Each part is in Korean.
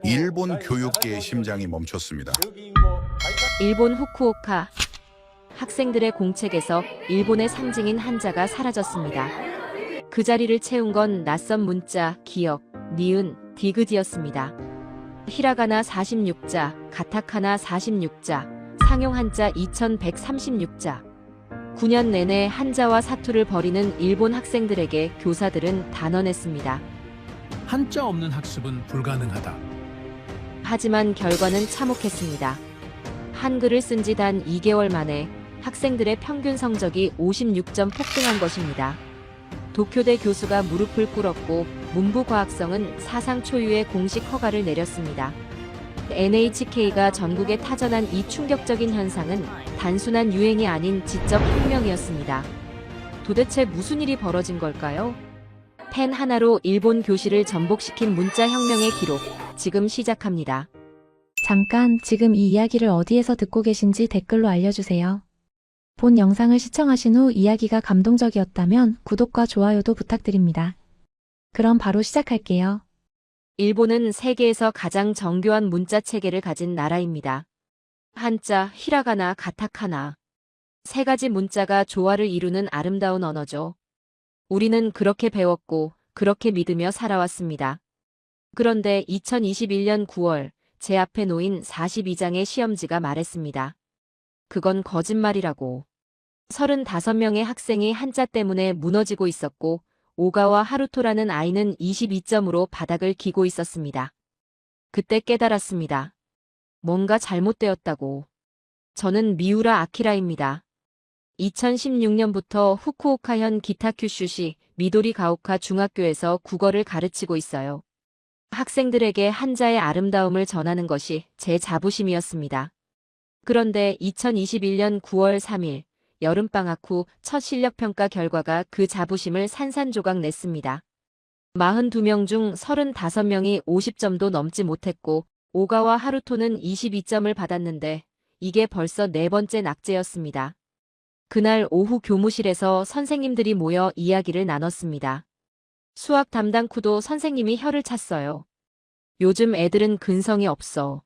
일본 교육계의 심장이 멈췄습니다. 일본 후쿠오카. 학생들의 공책에서 일본의 상징인 한자가 사라졌습니다. 그 자리를 채운 건 낯선 문자, 기역, 니은, 디귿이었습니다. 히라가나 46자, 가타카나 46자, 상용 한자 2136자. 9년 내내 한자와 사투를 벌이는 일본 학생들에게 교사들은 단언했습니다. 한자 없는 학습은 불가능하다. 하지만 결과는 참혹했습니다. 한글을 쓴 지 단 2개월 만에 학생들의 평균 성적이 56점 폭등한 것입니다. 도쿄대 교수가 무릎을 꿇었고 문부과학성은 사상 초유의 공식 허가를 내렸습니다. NHK가 전국에 타전한 이 충격적인 현상은 단순한 유행이 아닌 지적 혁명이었습니다. 도대체 무슨 일이 벌어진 걸까요? 펜 하나로 일본 교실을 전복시킨 문자혁명의 기록, 지금 시작합니다. 잠깐, 지금 이 이야기를 어디에서 듣고 계신지 댓글로 알려주세요. 본 영상을 시청하신 후 이야기가 감동적이었다면 구독과 좋아요도 부탁드립니다. 그럼 바로 시작할게요. 일본은 세계에서 가장 정교한 문자 체계를 가진 나라입니다. 한자, 히라가나, 가타카나. 세 가지 문자가 조화를 이루는 아름다운 언어죠. 우리는 그렇게 배웠고 그렇게 믿으며 살아왔습니다. 그런데 2021년 9월 제 앞에 놓인 42장의 시험지가 말했습니다. 그건 거짓말이라고. 35명의 학생이 한자 때문에 무너지고 있었고 오가와 하루토라는 아이는 22점으로 바닥을 기고 있었습니다. 그때 깨달았습니다. 뭔가 잘못되었다고. 저는 미우라 아키라입니다. 2016년부터 후쿠오카현 기타큐슈시 미도리 가오카 중학교에서 국어를 가르치고 있어요. 학생들에게 한자의 아름다움을 전하는 것이 제 자부심이었습니다. 그런데 2021년 9월 3일 여름방학 후 첫 실력평가 결과가 그 자부심을 산산조각 냈습니다. 42명 중 35명이 50점도 넘지 못했고 오가와 하루토는 22점을 받았는데 이게 벌써 네 번째 낙제였습니다. 그날 오후 교무실에서 선생님들이 모여 이야기를 나눴습니다. 수학 담당 쿠도 선생님이 혀를 찼어요. 요즘 애들은 근성이 없어.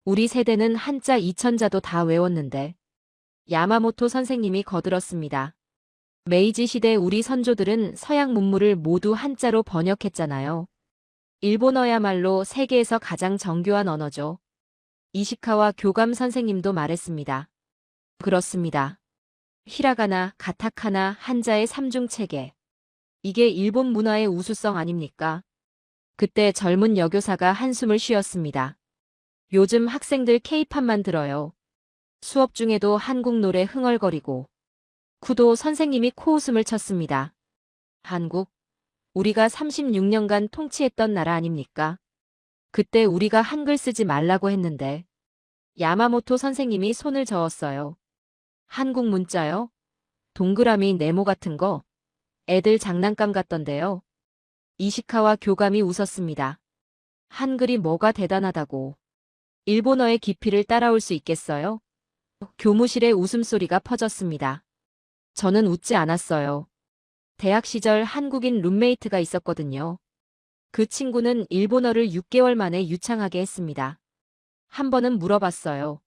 우리 세대는 한자 2000자도 다 외웠는데. 야마모토 선생님이 거들었습니다. 메이지 시대 우리 선조들은 서양 문물을 모두 한자로 번역했잖아요. 일본어야말로 세계에서 가장 정교한 언어죠. 이시카와 교감 선생님도 말했습니다. 그렇습니다. 히라가나, 가타카나, 한자의 삼중 체계. 이게 일본 문화의 우수성 아닙니까? 그때 젊은 여교사가 한숨을 쉬었습니다. 요즘 학생들 케이팝만 들어요. 수업 중에도 한국 노래 흥얼거리고. 쿠도 선생님이 코웃음을 쳤습니다. 한국? 우리가 36년간 통치했던 나라 아닙니까? 그때 우리가 한글 쓰지 말라고 했는데. 야마모토 선생님이 손을 저었어요. 한국 문자요? 동그라미 네모 같은 거? 애들 장난감 같던데요. 이시카와 교감이 웃었습니다. 한글이 뭐가 대단하다고. 일본어의 깊이를 따라올 수 있겠어요? 교무실에 웃음소리가 퍼졌습니다. 저는 웃지 않았어요. 대학 시절 한국인 룸메이트가 있었거든요. 그 친구는 일본어를 6개월 만에 유창하게 했습니다. 한 번은 물어봤어요.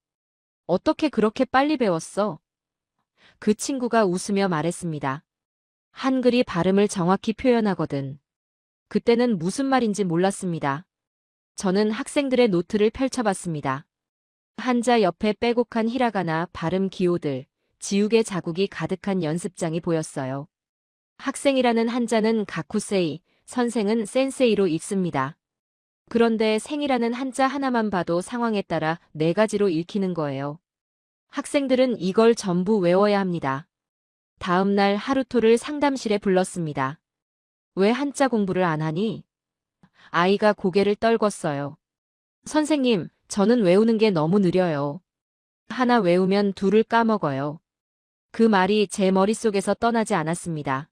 어떻게 그렇게 빨리 배웠어? 그 친구가 웃으며 말했습니다. 한글이 발음을 정확히 표현하거든. 그때는 무슨 말인지 몰랐습니다. 저는 학생들의 노트를 펼쳐봤습니다. 한자 옆에 빼곡한 히라가나 발음 기호들, 지우개 자국이 가득한 연습장이 보였어요. 학생이라는 한자는 가쿠세이, 선생은 센세이로 읽습니다. 그런데 생이라는 한자 하나만 봐도 상황에 따라 4가지로 읽히는 거예요. 학생들은 이걸 전부 외워야 합니다. 다음 날 하루토를 상담실에 불렀습니다. 왜 한자 공부를 안 하니? 아이가 고개를 떨궜어요. 선생님, 저는 외우는 게 너무 느려요. 하나 외우면 둘을 까먹어요. 그 말이 제 머릿속에서 떠나지 않았습니다.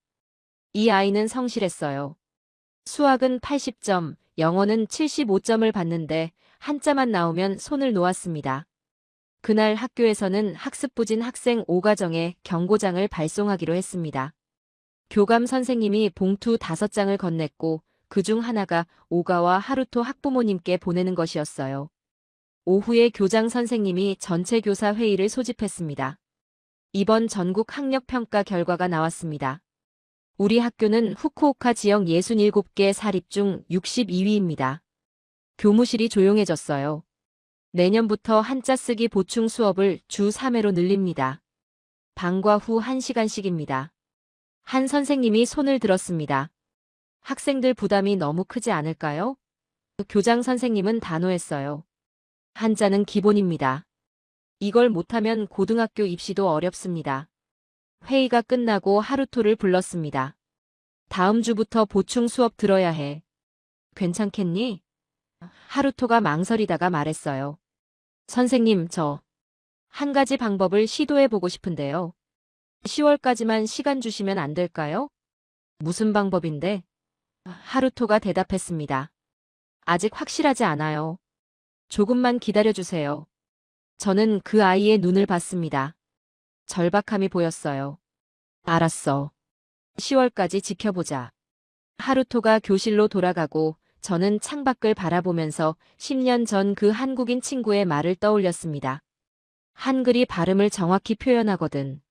이 아이는 성실했어요. 수학은 80점, 영어는 75점을 받는데 한자만 나오면 손을 놓았습니다. 그날 학교에서는 학습부진 학생 5가정에 경고장을 발송하기로 했습니다. 교감 선생님이 봉투 5장을 건넸고 그중 하나가 오가와 하루토 학부모님께 보내는 것이었어요. 오후에 교장 선생님이 전체 교사 회의를 소집했습니다. 이번 전국 학력평가 결과가 나왔습니다. 우리 학교는 후쿠오카 지역 67개 사립 중 62위입니다. 교무실이 조용해졌어요. 내년부터 한자 쓰기 보충 수업을 주 3회로 늘립니다. 방과 후 1시간씩입니다. 한 선생님이 손을 들었습니다. 학생들 부담이 너무 크지 않을까요? 교장 선생님은 단호했어요. 한자는 기본입니다. 이걸 못하면 고등학교 입시도 어렵습니다. 회의가 끝나고 하루토를 불렀습니다. 다음 주부터 보충 수업 들어야 해. 괜찮겠니? 하루토가 망설이다가 말했어요. 선생님, 저 한 가지 방법을 시도해보고 싶은데요. 10월까지만 시간 주시면 안 될까요? 무슨 방법인데? 하루토가 대답했습니다. 아직 확실하지 않아요. 조금만 기다려주세요. 저는 그 아이의 눈을 봤습니다. 절박함이 보였어요. 알았어. 10월까지 지켜보자. 하루토가 교실로 돌아가고 저는 창밖을 바라보면서 10년 전 그 한국인 친구의 말을 떠올렸습니다. 한글이 발음을 정확히 표현하거든.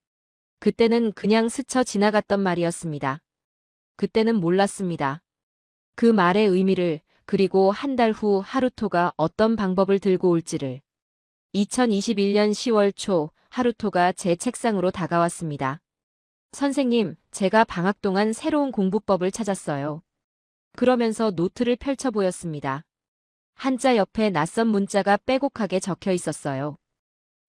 그때는 그냥 스쳐 지나갔던 말이었습니다. 그때는 몰랐습니다. 그 말의 의미를, 그리고 한 달 후 하루토가 어떤 방법을 들고 올지를. 2021년 10월 초 하루토가 제 책상으로 다가왔습니다. 선생님, 제가 방학 동안 새로운 공부법을 찾았어요. 그러면서 노트를 펼쳐 보였습니다. 한자 옆에 낯선 문자가 빼곡하게 적혀 있었어요.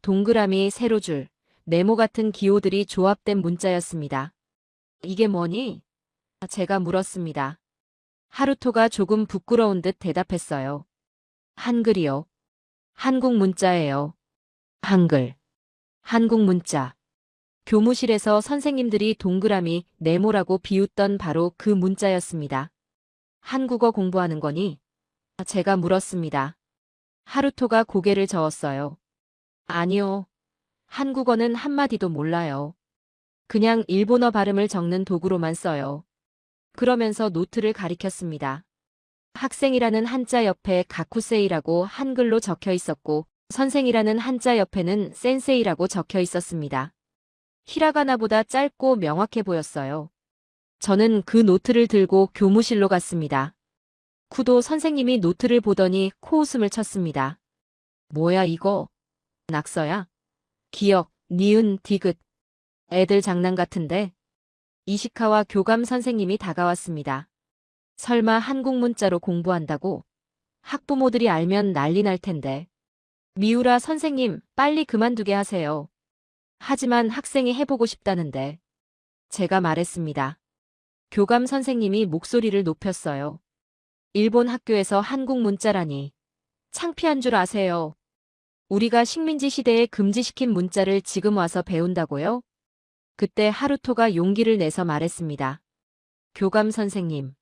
동그라미, 세로줄, 네모 같은 기호들이 조합된 문자였습니다. 이게 뭐니? 제가 물었습니다. 하루토가 조금 부끄러운 듯 대답했어요. 한글이요. 한국 문자예요. 한글. 한국 문자. 교무실에서 선생님들이 동그라미, 네모라고 비웃던 바로 그 문자였습니다. 한국어 공부하는 거니? 제가 물었습니다. 하루토가 고개를 저었어요. 아니요. 한국어는 한마디도 몰라요. 그냥 일본어 발음을 적는 도구로만 써요. 그러면서 노트를 가리켰습니다. 학생이라는 한자 옆에 가쿠세이라고 한글로 적혀 있었고, 선생이라는 한자 옆에는 센세이라고 적혀 있었습니다. 히라가나보다 짧고 명확해 보였어요. 저는 그 노트를 들고 교무실로 갔습니다. 쿠도 선생님이 노트를 보더니 코웃음을 쳤습니다. 뭐야 이거? 낙서야? 기역, 니은, 디귿. 애들 장난 같은데? 이시카와 교감 선생님이 다가왔습니다. 설마 한국 문자로 공부한다고? 학부모들이 알면 난리 날 텐데. 미우라 선생님, 빨리 그만두게 하세요. 하지만 학생이 해보고 싶다는데. 제가 말했습니다. 교감 선생님이 목소리를 높였어요. 일본 학교에서 한국 문자라니. 창피한 줄 아세요? 우리가 식민지 시대에 금지시킨 문자를 지금 와서 배운다고요? 그때 하루토가 용기를 내서 말했습니다. 교감 선생님.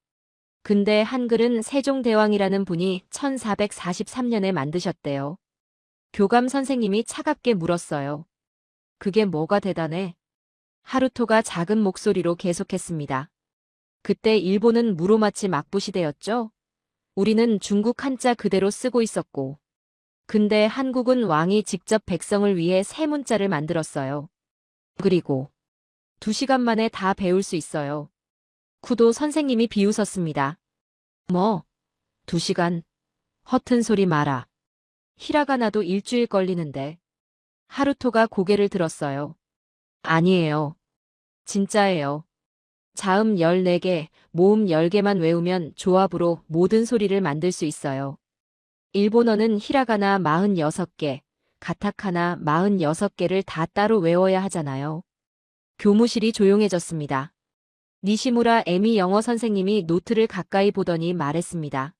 근데 한글은 세종대왕이라는 분이 1443년에 만드셨대요. 교감 선생님이 차갑게 물었어요. 그게 뭐가 대단해? 하루토가 작은 목소리로 계속했습니다. 그때 일본은 무로마치 막부 시대였죠? 우리는 중국 한자 그대로 쓰고 있었고. 근데 한국은 왕이 직접 백성을 위해 새 문자를 만들었어요. 그리고 2시간 만에 다 배울 수 있어요. 쿠도 선생님이 비웃었습니다. 뭐? 2시간? 허튼 소리 마라. 히라가나도 일주일 걸리는데. 하루토가 고개를 들었어요. 아니에요. 진짜예요. 자음 14개, 모음 10개만 외우면 조합으로 모든 소리를 만들 수 있어요. 일본어는 히라가나 46개, 가타카나 46개를 다 따로 외워야 하잖아요. 교무실이 조용해졌습니다. 니시무라 에미 영어 선생님이 노트를 가까이 보더니 말했습니다.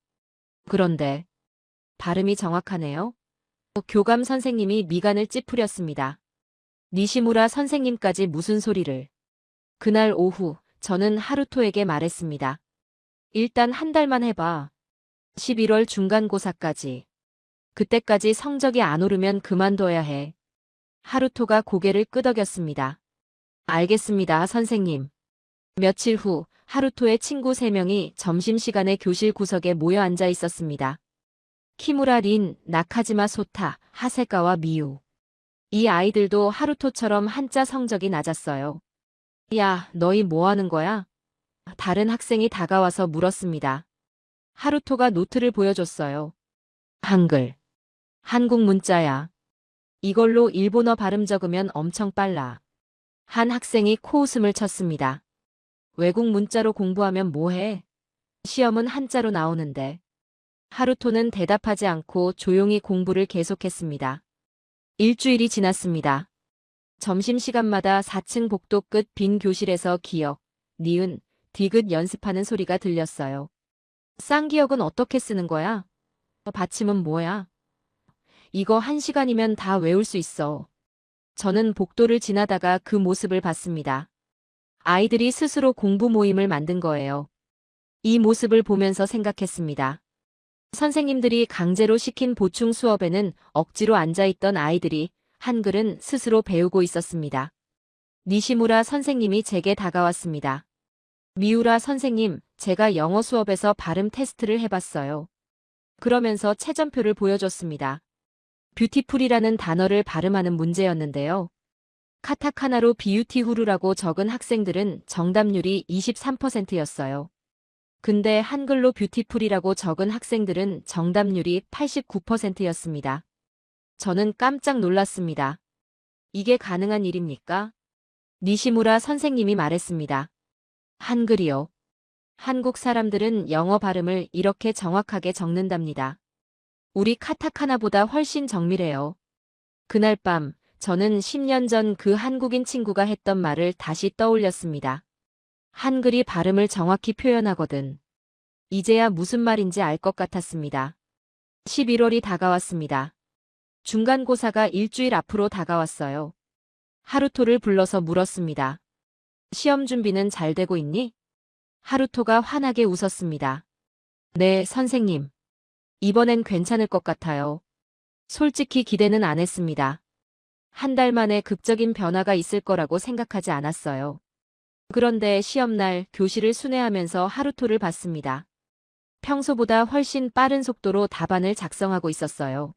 그런데 발음이 정확하네요. 교감 선생님이 미간을 찌푸렸습니다. 니시무라 선생님까지 무슨 소리를. 그날 오후 저는 하루토에게 말했습니다. 일단 한 달만 해봐. 11월 중간고사까지. 그때까지 성적이 안 오르면 그만둬야 해. 하루토가 고개를 끄덕였습니다. 알겠습니다, 선생님. 며칠 후 하루토의 친구 3명이 점심시간에 교실 구석에 모여 앉아 있었습니다. 키무라 린, 나카지마 소타, 하세가와 미유. 이 아이들도 하루토처럼 한자 성적이 낮았어요. 야, 너희 뭐 하는 거야? 다른 학생이 다가와서 물었습니다. 하루토가 노트를 보여줬어요. 한글. 한국 문자야. 이걸로 일본어 발음 적으면 엄청 빨라. 한 학생이 코웃음을 쳤습니다. 외국 문자로 공부하면 뭐해? 시험은 한자로 나오는데. 하루토는 대답하지 않고 조용히 공부를 계속했습니다. 일주일이 지났습니다. 점심시간마다 4층 복도 끝 빈 교실에서 기역, 니은, 디귿 연습하는 소리가 들렸어요. 쌍기역은 어떻게 쓰는 거야? 받침은 뭐야? 이거 1시간이면 다 외울 수 있어. 저는 복도를 지나다가 그 모습을 봤습니다. 아이들이 스스로 공부 모임을 만든 거예요. 이 모습을 보면서 생각했습니다. 선생님들이 강제로 시킨 보충 수업에는 억지로 앉아있던 아이들이 한글은 스스로 배우고 있었습니다. 니시무라 선생님이 제게 다가왔습니다. 미우라 선생님, 제가 영어 수업에서 발음 테스트를 해봤어요. 그러면서 채점표를 보여줬습니다. 뷰티풀이라는 단어를 발음하는 문제였는데요. 카타카나로 비유티후루라고 적은 학생들은 정답률이 23%였어요. 근데 한글로 뷰티풀이라고 적은 학생들은 정답률이 89%였습니다. 저는 깜짝 놀랐습니다. 이게 가능한 일입니까? 니시무라 선생님이 말했습니다. 한글이요. 한국 사람들은 영어 발음을 이렇게 정확하게 적는답니다. 우리 카타카나보다 훨씬 정밀해요. 그날 밤, 저는 10년 전 그 한국인 친구가 했던 말을 다시 떠올렸습니다. 한글이 발음을 정확히 표현하거든. 이제야 무슨 말인지 알 것 같았습니다. 11월이 다가왔습니다. 중간고사가 일주일 앞으로 다가왔어요. 하루토를 불러서 물었습니다. 시험 준비는 잘 되고 있니? 하루토가 환하게 웃었습니다. 네, 선생님. 이번엔 괜찮을 것 같아요. 솔직히 기대는 안 했습니다. 한 달 만에 극적인 변화가 있을 거라고 생각하지 않았어요. 그런데 시험날 교실을 순회하면서 하루토를 봤습니다. 평소보다 훨씬 빠른 속도로 답안을 작성하고 있었어요.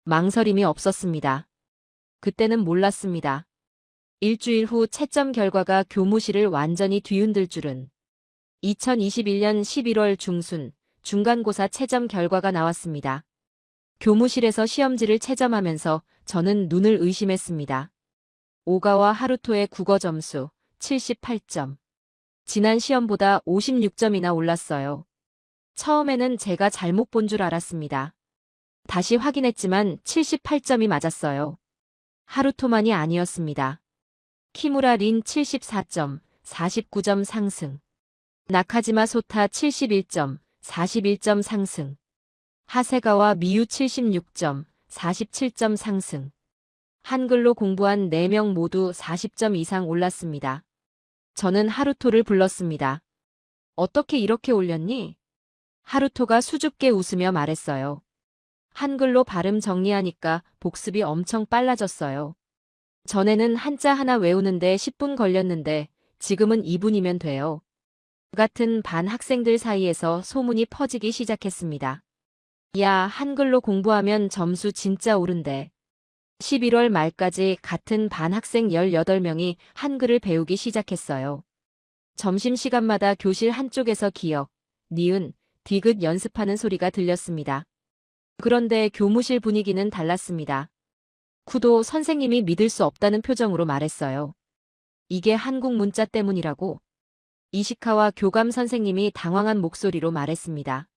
망설임이 없었습니다. 그때는 몰랐습니다. 일주일 후 채점 결과가 교무실을 완전히 뒤흔들 줄은. 2021년 11월 중순 중간고사 채점 결과가 나왔습니다. 교무실에서 시험지를 채점하면서 저는 눈을 의심했습니다. 오가와 하루토의 국어 점수 78점. 지난 시험보다 56점이나 올랐어요. 처음에는 제가 잘못 본 줄 알았습니다. 다시 확인했지만 78점이 맞았어요. 하루토만이 아니었습니다. 키무라 린 74점, 49점 상승. 나카지마 소타 71점, 41점 상승. 하세가와 미유 76점, 47점 상승. 한글로 공부한 4명 모두 40점 이상 올랐습니다. 저는 하루토를 불렀습니다. 어떻게 이렇게 올렸니? 하루토가 수줍게 웃으며 말했어요. 한글로 발음 정리하니까 복습이 엄청 빨라졌어요. 전에는 한자 하나 외우는데 10분 걸렸는데 지금은 2분이면 돼요. 같은 반 학생들 사이에서 소문이 퍼지기 시작했습니다. 야, 한글로 공부하면 점수 진짜 오른대. 11월 말까지 같은 반 학생 18명이 한글을 배우기 시작했어요. 점심시간마다 교실 한쪽에서 기역, 니은, 디귿 연습하는 소리가 들렸습니다. 그런데 교무실 분위기는 달랐습니다. 쿠도 선생님이 믿을 수 없다는 표정으로 말했어요. 이게 한국 문자 때문이라고. 이시카와 교감 선생님이 당황한 목소리로 말했습니다.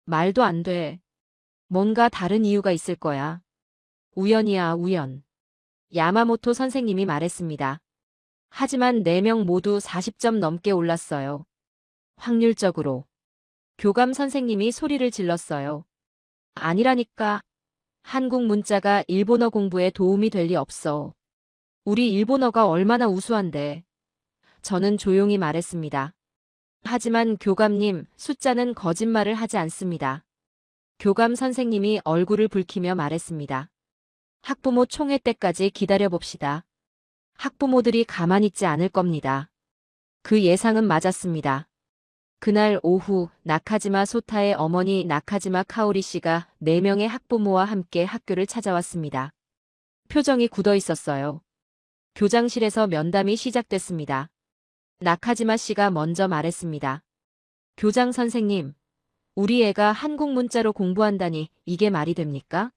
말도 안 돼. 뭔가 다른 이유가 있을 거야. 우연이야, 우연. 야마모토 선생님이 말했습니다. 하지만 4명 모두 40점 넘게 올랐어요. 확률적으로. 교감 선생님이 소리를 질렀어요. 아니라니까. 한국 문자가 일본어 공부에 도움이 될 리 없어. 우리 일본어가 얼마나 우수한데. 저는 조용히 말했습니다. 하지만 교감님, 숫자는 거짓말을 하지 않습니다. 교감 선생님이 얼굴을 붉히며 말했습니다. 학부모 총회 때까지 기다려봅시다. 학부모들이 가만히 있지 않을 겁니다. 그 예상은 맞았습니다. 그날 오후 나카지마 소타의 어머니 나카지마 카오리 씨가 4명의 학부모와 함께 학교를 찾아왔습니다. 표정이 굳어 있었어요. 교장실에서 면담이 시작됐습니다. 나카지마 씨가 먼저 말했습니다. 교장 선생님, 우리 애가 한국 문자로 공부한다니 이게 말이 됩니까?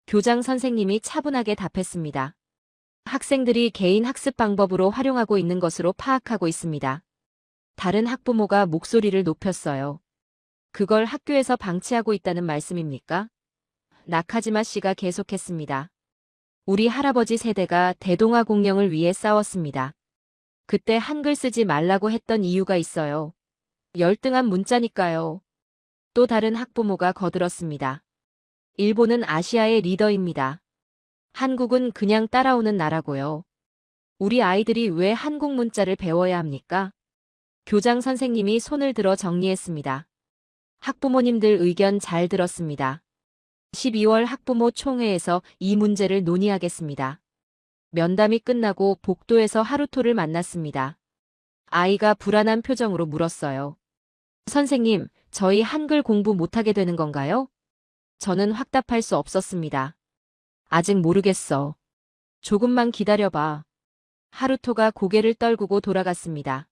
교장 선생님이 차분하게 답했습니다. 학생들이 개인 학습 방법으로 활용하고 있는 것으로 파악하고 있습니다. 다른 학부모가 목소리를 높였어요. 그걸 학교에서 방치하고 있다는 말씀입니까? 나카지마 씨가 계속했습니다. 우리 할아버지 세대가 대동아 공영을 위해 싸웠습니다. 그때 한글 쓰지 말라고 했던 이유가 있어요. 열등한 문자니까요. 또 다른 학부모가 거들었습니다. 일본은 아시아의 리더입니다. 한국은 그냥 따라오는 나라고요. 우리 아이들이 왜 한국 문자를 배워야 합니까? 교장 선생님이 손을 들어 정리했습니다. 학부모님들 의견 잘 들었습니다. 12월 학부모 총회에서 이 문제를 논의하겠습니다. 면담이 끝나고 복도에서 하루토를 만났습니다. 아이가 불안한 표정으로 물었어요. 선생님, 저희 한글 공부 못하게 되는 건가요? 저는 확답할 수 없었습니다. 아직 모르겠어. 조금만 기다려봐. 하루토가 고개를 떨구고 돌아갔습니다.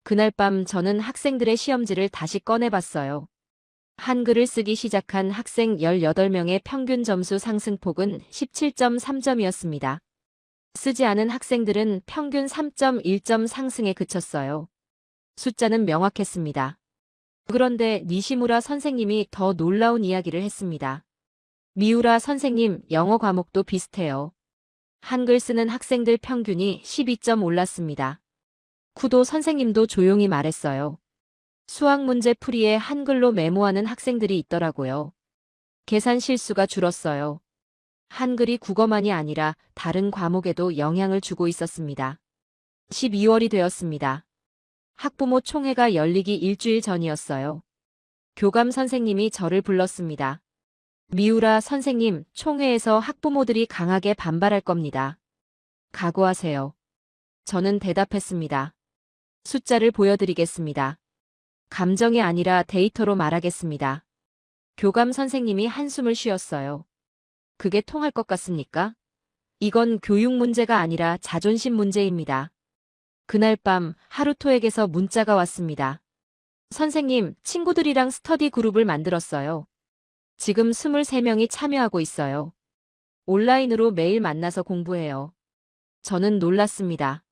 그날 밤 저는 학생들의 시험지를 다시 꺼내봤어요. 한글을 쓰기 시작한 학생 18명의 평균 점수 상승폭은 17.3점이었습니다. 쓰지 않은 학생들은 평균 3.1점 상승에 그쳤어요. 숫자는 명확했습니다. 그런데 니시무라 선생님이 더 놀라운 이야기를 했습니다. 미우라 선생님, 영어 과목도 비슷해요. 한글 쓰는 학생들 평균이 12점 올랐습니다. 쿠도 선생님도 조용히 말했어요. 수학 문제 풀이에 한글로 메모하는 학생들이 있더라고요. 계산 실수가 줄었어요. 한글이 국어만이 아니라 다른 과목에도 영향을 주고 있었습니다. 12월이 되었습니다. 학부모 총회가 열리기 일주일 전이었어요. 교감 선생님이 저를 불렀습니다. 미우라 선생님, 총회에서 학부모들이 강하게 반발할 겁니다. 각오하세요. 저는 대답했습니다. 숫자를 보여드리겠습니다. 감정이 아니라 데이터로 말하겠습니다. 교감 선생님이 한숨을 쉬었어요. 그게 통할 것 같습니까? 이건 교육 문제가 아니라 자존심 문제입니다. 그날 밤 하루토에게서 문자가 왔습니다. 선생님, 친구들이랑 스터디 그룹을 만들었어요. 지금 23명이 참여하고 있어요. 온라인으로 매일 만나서 공부해요. 저는 놀랐습니다.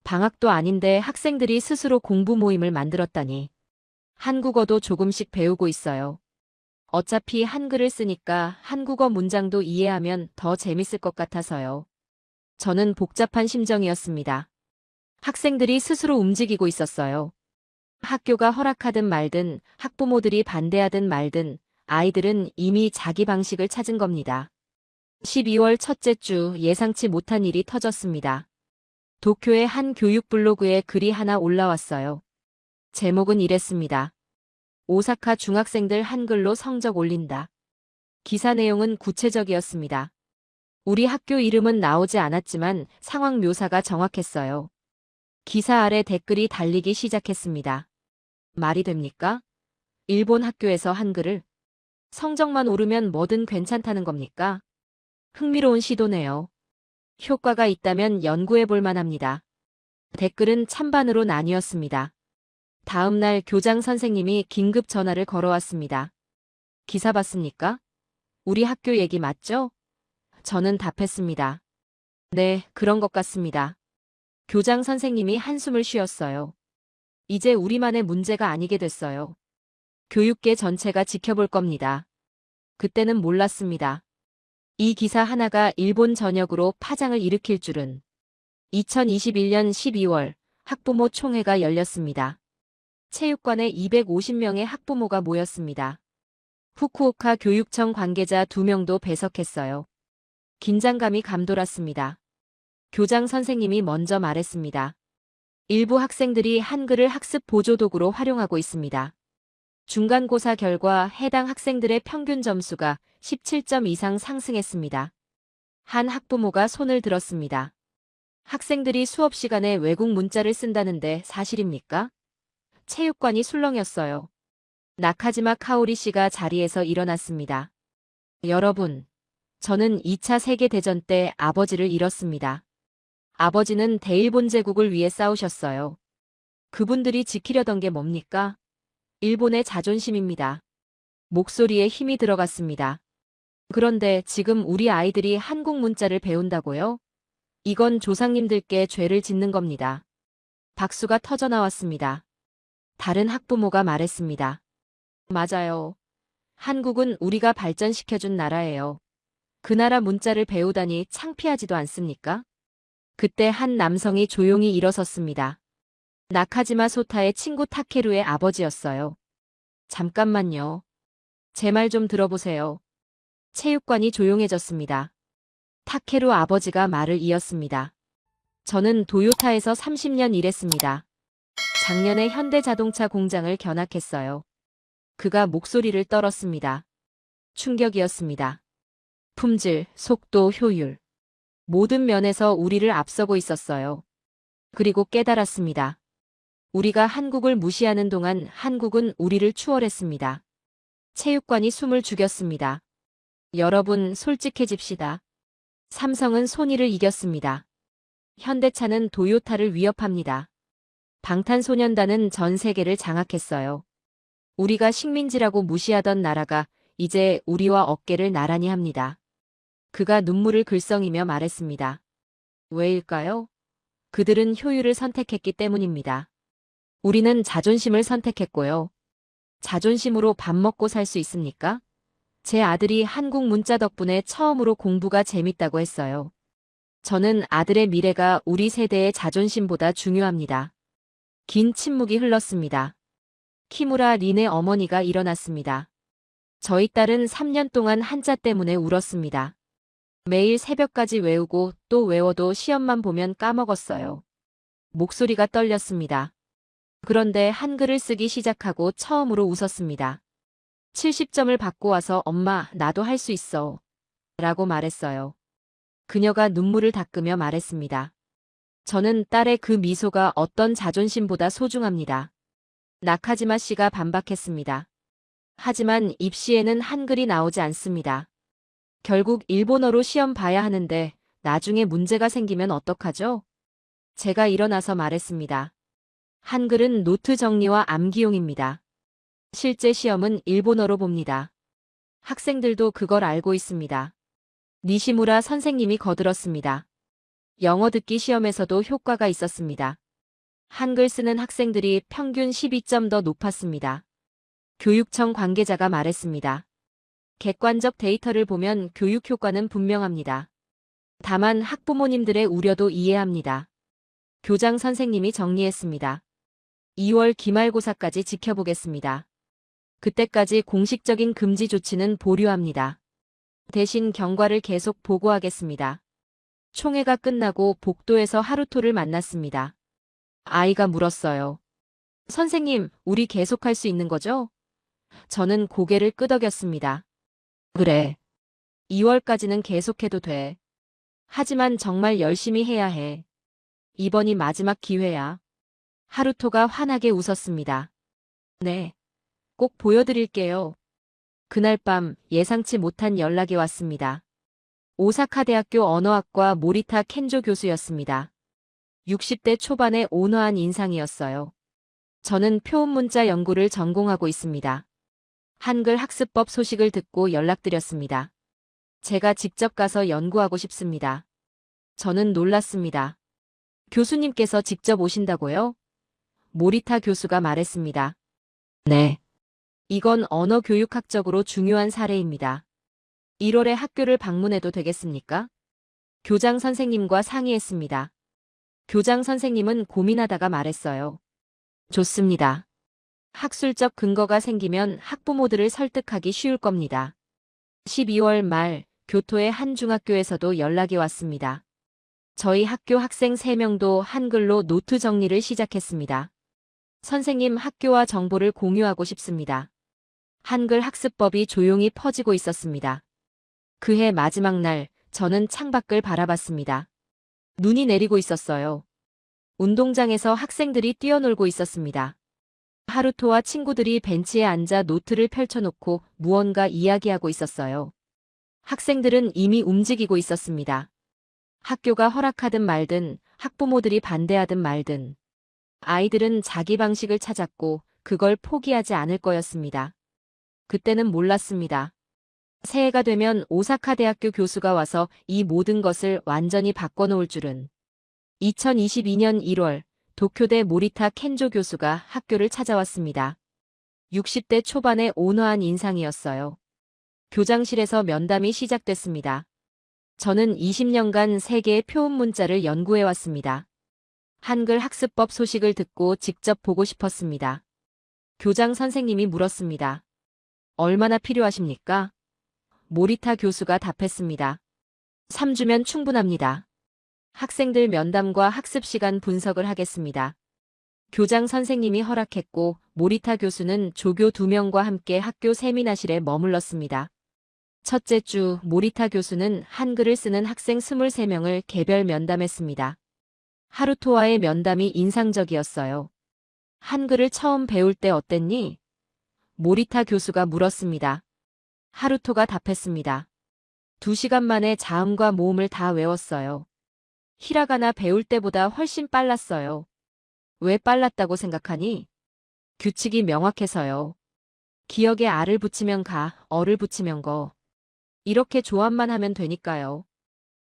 방학도 아닌데 학생들이 스스로 공부 모임을 만들었다니. 한국어도 조금씩 배우고 있어요. 어차피 한글을 쓰니까 한국어 문장도 이해하면 더 재밌을 것 같아서요. 저는 복잡한 심정이었습니다. 학생들이 스스로 움직이고 있었어요. 학교가 허락하든 말든, 학부모들이 반대하든 말든, 아이들은 이미 자기 방식을 찾은 겁니다. 12월 첫째 주 예상치 못한 일이 터졌습니다. 도쿄의 한 교육 블로그에 글이 하나 올라왔어요. 제목은 이랬습니다. 오사카 중학생들 한글로 성적 올린다. 기사 내용은 구체적이었습니다. 우리 학교 이름은 나오지 않았지만 상황 묘사가 정확했어요. 기사 아래 댓글이 달리기 시작했습니다. 말이 됩니까? 일본 학교에서 한글을? 성적만 오르면 뭐든 괜찮다는 겁니까? 흥미로운 시도네요. 효과가 있다면 연구해 볼 만합니다. 댓글은 찬반으로 나뉘었습니다. 다음 날 교장 선생님이 긴급 전화를 걸어왔습니다. 기사 봤습니까? 우리 학교 얘기 맞죠? 저는 답했습니다. 네, 그런 것 같습니다. 교장 선생님이 한숨을 쉬었어요. 이제 우리만의 문제가 아니게 됐어요. 교육계 전체가 지켜볼 겁니다. 그때는 몰랐습니다. 이 기사 하나가 일본 전역으로 파장을 일으킬 줄은. 2021년 12월 학부모 총회가 열렸습니다. 체육관에 250명의 학부모가 모였습니다. 후쿠오카 교육청 관계자 2명도 배석했어요. 긴장감이 감돌았습니다. 교장 선생님이 먼저 말했습니다. 일부 학생들이 한글을 학습 보조도구로 활용하고 있습니다. 중간고사 결과 해당 학생들의 평균 점수가 17점 이상 상승했습니다. 한 학부모가 손을 들었습니다. 학생들이 수업 시간에 외국 문자를 쓴다는데 사실입니까? 체육관이 술렁였어요. 나카지마 카오리 씨가 자리에서 일어났습니다. 여러분, 저는 2차 세계대전 때 아버지를 잃었습니다. 아버지는 대일본 제국을 위해 싸우셨어요. 그분들이 지키려던 게 뭡니까? 일본의 자존심입니다. 목소리에 힘이 들어갔습니다. 그런데 지금 우리 아이들이 한국 문자를 배운다고요? 이건 조상님들께 죄를 짓는 겁니다. 박수가 터져 나왔습니다. 다른 학부모가 말했습니다. 맞아요. 한국은 우리가 발전시켜준 나라예요. 그 나라 문자를 배우다니 창피하지도 않습니까? 그때 한 남성이 조용히 일어섰습니다. 나카지마 소타의 친구 타케루의 아버지였어요. 잠깐만요. 제 말 좀 들어보세요. 체육관이 조용해졌습니다. 타케루 아버지가 말을 이었습니다. 저는 도요타에서 30년 일했습니다. 작년에 현대자동차 공장을 견학했어요. 그가 목소리를 떨었습니다. 충격이었습니다. 품질, 속도, 효율. 모든 면에서 우리를 앞서고 있었어요. 그리고 깨달았습니다. 우리가 한국을 무시하는 동안 한국은 우리를 추월했습니다. 체육관이 숨을 죽였습니다. 여러분, 솔직해집시다. 삼성은 소니를 이겼습니다. 현대차는 도요타를 위협합니다. 방탄소년단은 전 세계를 장악했어요. 우리가 식민지라고 무시하던 나라가 이제 우리와 어깨를 나란히 합니다. 그가 눈물을 글썽이며 말했습니다. 왜일까요? 그들은 효율을 선택했기 때문입니다. 우리는 자존심을 선택했고요. 자존심으로 밥 먹고 살 수 있습니까? 제 아들이 한국 문자 덕분에 처음으로 공부가 재밌다고 했어요. 저는 아들의 미래가 우리 세대의 자존심보다 중요합니다. 긴 침묵이 흘렀습니다. 키무라 린의 어머니가 일어났습니다. 저희 딸은 3년 동안 한자 때문에 울었습니다. 매일 새벽까지 외우고 또 외워도 시험만 보면 까먹었어요. 목소리가 떨렸습니다. 그런데 한글을 쓰기 시작하고 처음으로 웃었습니다. 70점을 받고 와서 엄마, 나도 할 수 있어. 라고 말했어요. 그녀가 눈물을 닦으며 말했습니다. 저는 딸의 그 미소가 어떤 자존심보다 소중합니다. 나카지마 씨가 반박했습니다. 하지만 입시에는 한글이 나오지 않습니다. 결국 일본어로 시험 봐야 하는데 나중에 문제가 생기면 어떡하죠? 제가 일어나서 말했습니다. 한글은 노트 정리와 암기용입니다. 실제 시험은 일본어로 봅니다. 학생들도 그걸 알고 있습니다. 니시무라 선생님이 거들었습니다. 영어 듣기 시험에서도 효과가 있었습니다. 한글 쓰는 학생들이 평균 12점 더 높았습니다. 교육청 관계자가 말했습니다. 객관적 데이터를 보면 교육 효과는 분명합니다. 다만 학부모님들의 우려도 이해합니다. 교장 선생님이 정리했습니다. 2월 기말고사까지 지켜보겠습니다. 그때까지 공식적인 금지 조치는 보류합니다. 대신 경과를 계속 보고하겠습니다. 총회가 끝나고 복도에서 하루토를 만났습니다. 아이가 물었어요. 선생님, 우리 계속할 수 있는 거죠? 저는 고개를 끄덕였습니다. 그래. 2월까지는 계속해도 돼. 하지만 정말 열심히 해야 해. 이번이 마지막 기회야. 하루토가 환하게 웃었습니다. 네. 꼭 보여드릴게요. 그날 밤 예상치 못한 연락이 왔습니다. 오사카 대학교 언어학과 모리타 켄조 교수였습니다. 60대 초반의 온화한 인상이었어요. 저는 표음문자 연구를 전공하고 있습니다. 한글 학습법 소식을 듣고 연락드렸습니다. 제가 직접 가서 연구하고 싶습니다. 저는 놀랐습니다. 교수님께서 직접 오신다고요? 모리타 교수가 말했습니다. 네. 이건 언어교육학적으로 중요한 사례입니다. 1월에 학교를 방문해도 되겠습니까? 교장 선생님과 상의했습니다. 교장 선생님은 고민하다가 말했어요. 좋습니다. 학술적 근거가 생기면 학부모들을 설득하기 쉬울 겁니다. 12월 말 교토의 한 중학교에서도 연락이 왔습니다. 저희 학교 학생 3명도 한글로 노트 정리를 시작했습니다. 선생님, 학교와 정보를 공유하고 싶습니다. 한글 학습법이 조용히 퍼지고 있었습니다. 그해 마지막 날 저는 창밖을 바라봤습니다. 눈이 내리고 있었어요. 운동장에서 학생들이 뛰어놀고 있었습니다. 하루토와 친구들이 벤치에 앉아 노트를 펼쳐놓고 무언가 이야기하고 있었어요. 학생들은 이미 움직이고 있었습니다. 학교가 허락하든 말든, 학부모들이 반대하든 말든. 아이들은 자기 방식을 찾았고 그걸 포기하지 않을 거였습니다. 그때는 몰랐습니다. 새해가 되면 오사카 대학교 교수가 와서 이 모든 것을 완전히 바꿔놓을 줄은. 2022년 1월 도쿄대 모리타 켄조 교수가 학교를 찾아왔습니다. 60대 초반의 온화한 인상이었어요. 교장실에서 면담이 시작됐습니다. 저는 20년간 세계의 표음 문자를 연구해왔습니다. 한글 학습법 소식을 듣고 직접 보고 싶었습니다. 교장 선생님이 물었습니다. 얼마나 필요하십니까? 모리타 교수가 답했습니다. 3주면 충분합니다. 학생들 면담과 학습 시간 분석을 하겠습니다. 교장 선생님이 허락했고 모리타 교수는 조교 2명과 함께 학교 세미나실에 머물렀습니다. 첫째 주 모리타 교수는 한글을 쓰는 학생 23명을 개별 면담했습니다. 하루토와의 면담이 인상적이었어요. 한글을 처음 배울 때 어땠니? 모리타 교수가 물었습니다. 하루토가 답했습니다. 2시간 만에 자음과 모음을 다 외웠어요. 히라가나 배울 때보다 훨씬 빨랐어요. 왜 빨랐다고 생각하니? 규칙이 명확해서요. 기억에 아를 붙이면 가, 어를 붙이면 거. 이렇게 조합만 하면 되니까요.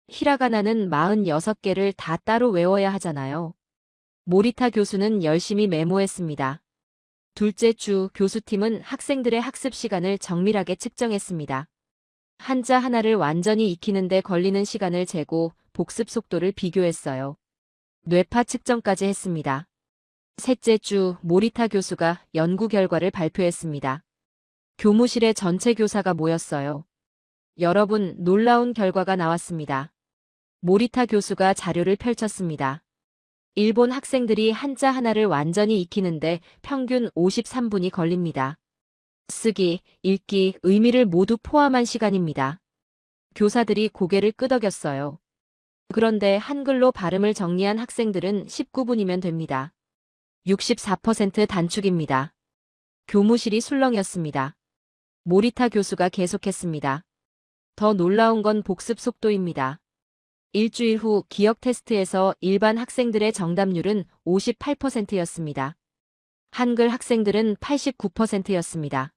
히라가나는 46개를 다 따로 외워야 하잖아요. 모리타 교수는 열심히 메모했습니다. 둘째 주 교수팀은 학생들의 학습 시간을 정밀하게 측정했습니다. 한자 하나를 완전히 익히는데 걸리는 시간을 재고 복습 속도를 비교했어요. 뇌파 측정까지 했습니다. 셋째 주 모리타 교수가 연구 결과를 발표했습니다. 교무실에 전체 교사가 모였어요. 여러분, 놀라운 결과가 나왔습니다. 모리타 교수가 자료를 펼쳤습니다. 일본 학생들이 한자 하나를 완전히 익히는데 평균 53분이 걸립니다. 쓰기, 읽기, 의미를 모두 포함한 시간입니다. 교사들이 고개를 끄덕였어요. 그런데 한글로 발음을 정리한 학생들은 19분이면 됩니다. 64% 단축입니다. 교무실이 술렁였습니다. 모리타 교수가 계속했습니다. 더 놀라운 건 복습 속도입니다. 일주일 후 기억 테스트에서 일반 학생들의 정답률은 58%였습니다. 한글 학생들은 89%였습니다.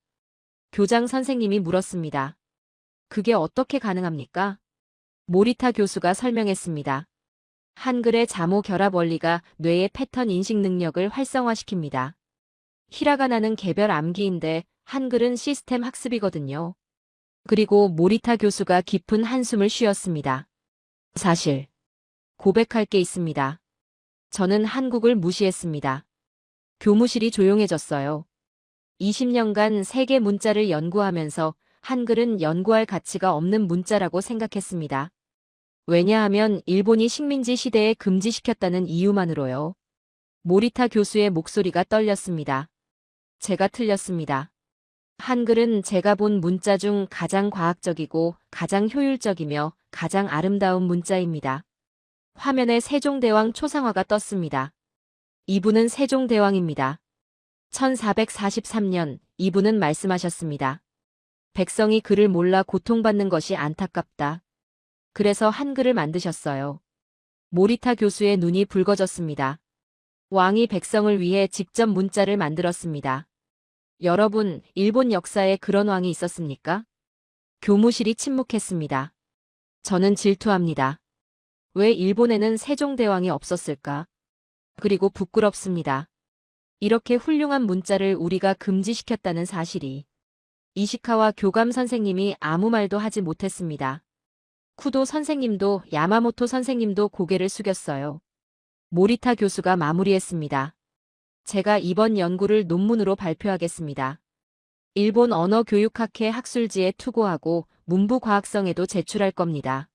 교장 선생님이 물었습니다. 그게 어떻게 가능합니까? 모리타 교수가 설명했습니다. 한글의 자모 결합 원리가 뇌의 패턴 인식 능력을 활성화시킵니다. 히라가나는 개별 암기인데 한글은 시스템 학습이거든요. 그리고 모리타 교수가 깊은 한숨을 쉬었습니다. 사실, 고백할 게 있습니다. 저는 한국을 무시했습니다. 교무실이 조용해졌어요. 20년간 세계 문자를 연구하면서 한글은 연구할 가치가 없는 문자라고 생각했습니다. 왜냐하면 일본이 식민지 시대에 금지시켰다는 이유만으로요. 모리타 교수의 목소리가 떨렸습니다. 제가 틀렸습니다. 한글은 제가 본 문자 중 가장 과학적이고 가장 효율적이며 가장 아름다운 문자입니다. 화면에 세종대왕 초상화가 떴습니다. 이분은 세종대왕입니다. 1443년 이분은 말씀하셨습니다. 백성이 글을 몰라 고통받는 것이 안타깝다. 그래서 한글을 만드셨어요. 모리타 교수의 눈이 붉어졌습니다. 왕이 백성을 위해 직접 문자를 만들었습니다. 여러분, 일본 역사에 그런 왕이 있었습니까? 교무실이 침묵했습니다. 저는 질투합니다. 왜 일본에는 세종대왕이 없었을까? 그리고 부끄럽습니다. 이렇게 훌륭한 문자를 우리가 금지시켰다는 사실이. 이시카와 교감 선생님이 아무 말도 하지 못했습니다. 쿠도 선생님도 야마모토 선생님도 고개를 숙였어요. 모리타 교수가 마무리했습니다. 제가 이번 연구를 논문으로 발표하겠습니다. 일본 언어교육학회 학술지에 투고하고 문부과학성에도 제출할 겁니다.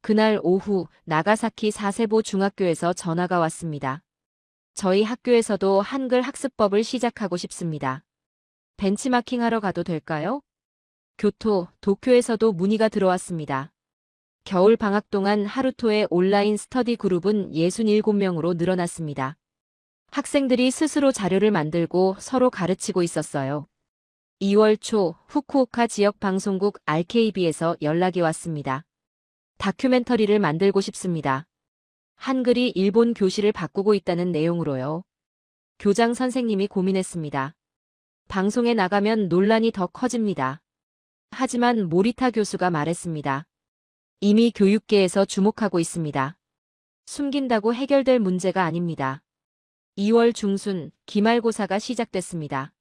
그날 오후 나가사키 사세보 중학교에서 전화가 왔습니다. 저희 학교에서도 한글 학습법을 시작하고 싶습니다. 벤치마킹하러 가도 될까요? 교토, 도쿄에서도 문의가 들어왔습니다. 겨울 방학 동안 하루토의 온라인 스터디 그룹은 67명으로 늘어났습니다. 학생들이 스스로 자료를 만들고 서로 가르치고 있었어요. 2월 초 후쿠오카 지역 방송국 RKB에서 연락이 왔습니다. 다큐멘터리를 만들고 싶습니다. 한글이 일본 교실을 바꾸고 있다는 내용으로요. 교장 선생님이 고민했습니다. 방송에 나가면 논란이 더 커집니다. 하지만 모리타 교수가 말했습니다. 이미 교육계에서 주목하고 있습니다. 숨긴다고 해결될 문제가 아닙니다. 2월 중순 기말고사가 시작됐습니다.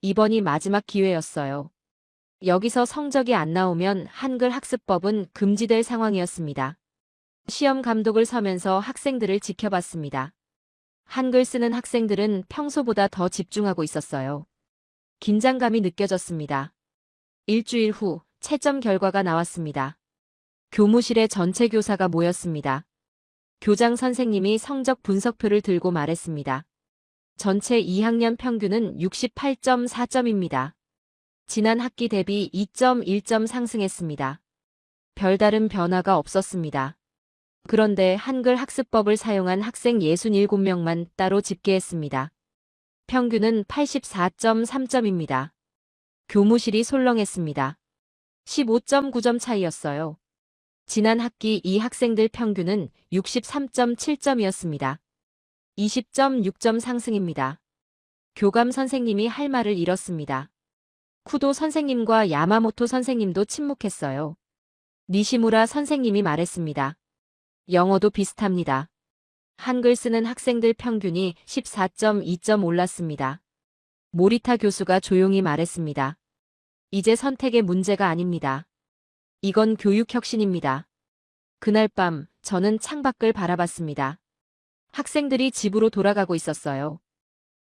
이번이 마지막 기회였어요. 여기서 성적이 안 나오면 한글 학습법은 금지될 상황이었습니다. 시험 감독을 서면서 학생들을 지켜봤습니다. 한글 쓰는 학생들은 평소보다 더 집중하고 있었어요. 긴장감이 느껴졌습니다. 일주일 후 채점 결과가 나왔습니다. 교무실에 전체 교사가 모였습니다. 교장 선생님이 성적 분석표를 들고 말했습니다. 전체 2학년 평균은 68.4점입니다. 지난 학기 대비 2.1점 상승했습니다. 별다른 변화가 없었습니다. 그런데 한글 학습법을 사용한 학생 67명만 따로 집계했습니다. 평균은 84.3점입니다. 교무실이 솔렁했습니다. 15.9점 차이였어요. 지난 학기 이 학생들 평균은 63.7점이었습니다. 20.6점 상승입니다. 교감 선생님이 할 말을 잃었습니다. 쿠도 선생님과 야마모토 선생님도 침묵했어요. 니시무라 선생님이 말했습니다. 영어도 비슷합니다. 한글 쓰는 학생들 평균이 14.2점 올랐습니다. 모리타 교수가 조용히 말했습니다. 이제 선택의 문제가 아닙니다. 이건 교육혁신입니다. 그날 밤 저는 창밖을 바라봤습니다. 학생들이 집으로 돌아가고 있었어요.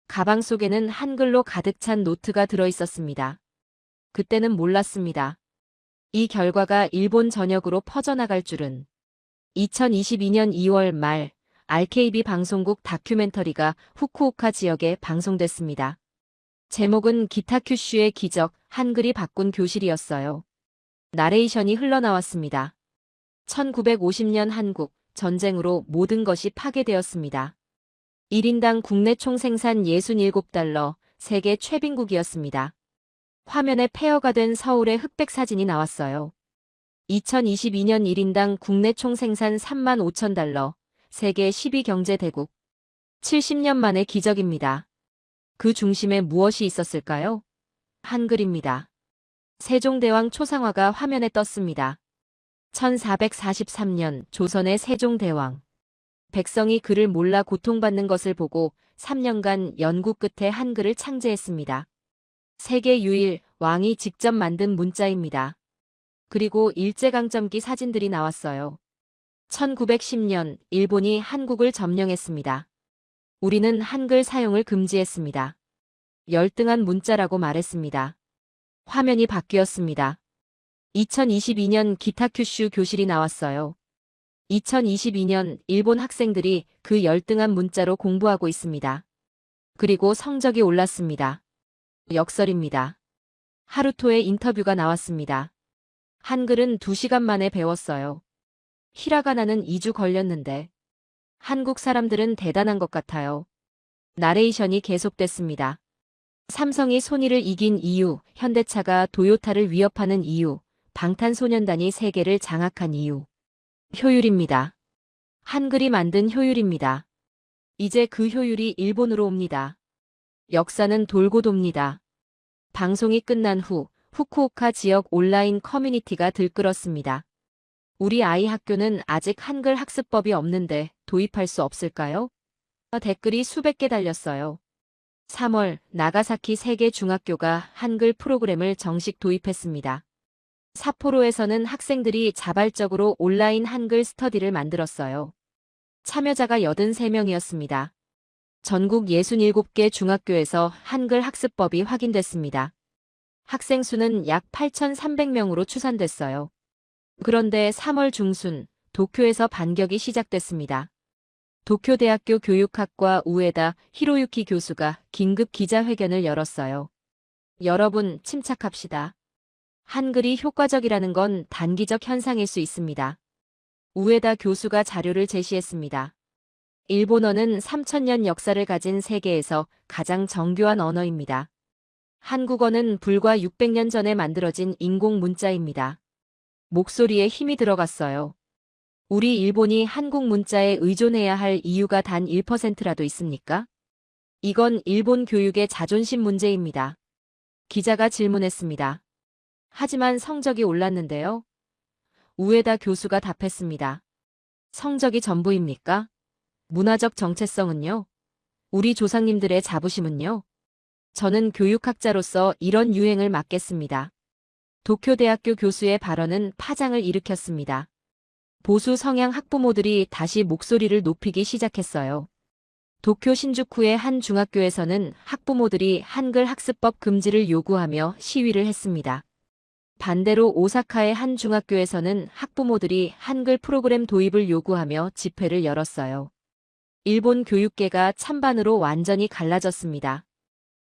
가방 속에는 한글로 가득 찬 노트가 들어있었습니다. 그때는 몰랐습니다. 이 결과가 일본 전역으로 퍼져나갈 줄은. 2022년 2월 말 RKB 방송국 다큐멘터리가 후쿠오카 지역에 방송됐습니다. 제목은 기타 큐슈의 기적, 한글이 바꾼 교실이었어요. 나레이션이 흘러나왔습니다. 1950년 한국, 전쟁으로 모든 것이 파괴되었습니다. 1인당 국내 총생산 67달러, 세계 최빈국이었습니다. 화면에 폐허가 된 서울의 흑백 사진이 나왔어요. 2022년 1인당 국내 총생산 3만 5천 달러, 세계 10위 경제대국. 70년 만의 기적입니다. 그 중심에 무엇이 있었을까요? 한글입니다. 세종대왕 초상화가 화면에 떴습니다. 1443년 조선의 세종대왕. 백성이 글을 몰라 고통받는 것을 보고 3년간 연구 끝에 한글을 창제했습니다. 세계 유일 왕이 직접 만든 문자입니다. 그리고 일제강점기 사진들이 나왔어요. 1910년 일본이 한국을 점령했습니다. 우리는 한글 사용을 금지했습니다. 열등한 문자라고 말했습니다. 화면이 바뀌었습니다. 2022년 기타 큐슈 교실이 나왔어요. 2022년 일본 학생들이 그 열등한 문자로 공부하고 있습니다. 그리고 성적이 올랐습니다. 역설입니다. 하루토의 인터뷰가 나왔습니다. 한글은 2시간 만에 배웠어요. 히라가나는 2주 걸렸는데. 한국 사람들은 대단한 것 같아요. 나레이션이 계속됐습니다. 삼성이 소니를 이긴 이유, 현대차가 도요타를 위협하는 이유, 방탄소년단이 세계를 장악한 이유. 효율입니다. 한글이 만든 효율입니다. 이제 그 효율이 일본으로 옵니다. 역사는 돌고 돕니다. 방송이 끝난 후 후쿠오카 지역 온라인 커뮤니티가 들끓었습니다. 우리 아이 학교는 아직 한글 학습법이 없는데 도입할 수 없을까요? 댓글이 수백 개 달렸어요. 3월 나가사키 세계 중학교가 한글 프로그램을 정식 도입했습니다. 삿포로에서는 학생들이 자발적으로 온라인 한글 스터디를 만들었어요. 참여자가 83명이었습니다. 전국 67개 중학교에서 한글 학습법이 확인됐습니다. 학생 수는 약 8,300명으로 추산됐어요. 그런데 3월 중순 도쿄에서 반격이 시작됐습니다. 도쿄대학교 교육학과 우에다 히로유키 교수가 긴급 기자회견을 열었어요. 여러분, 침착합시다. 한글이 효과적이라는 건 단기적 현상일 수 있습니다. 우에다 교수가 자료를 제시했습니다. 일본어는 3000년 역사를 가진 세계에서 가장 정교한 언어입니다. 한국어는 불과 600년 전에 만들어진 인공 문자입니다. 목소리에 힘이 들어갔어요. 우리 일본이 한국 문자에 의존해야 할 이유가 단 1%라도 있습니까? 이건 일본 교육의 자존심 문제입니다. 기자가 질문했습니다. 하지만 성적이 올랐는데요. 우에다 교수가 답했습니다. 성적이 전부입니까? 문화적 정체성은요? 우리 조상님들의 자부심은요? 저는 교육학자로서 이런 유행을 막겠습니다. 도쿄대학교 교수의 발언은 파장을 일으켰습니다. 보수 성향 학부모들이 다시 목소리를 높이기 시작했어요. 도쿄 신주쿠의 한 중학교에서는 학부모들이 한글 학습법 금지를 요구하며 시위를 했습니다. 반대로 오사카의 한 중학교에서는 학부모들이 한글 프로그램 도입을 요구하며 집회를 열었어요. 일본 교육계가 찬반으로 완전히 갈라졌습니다.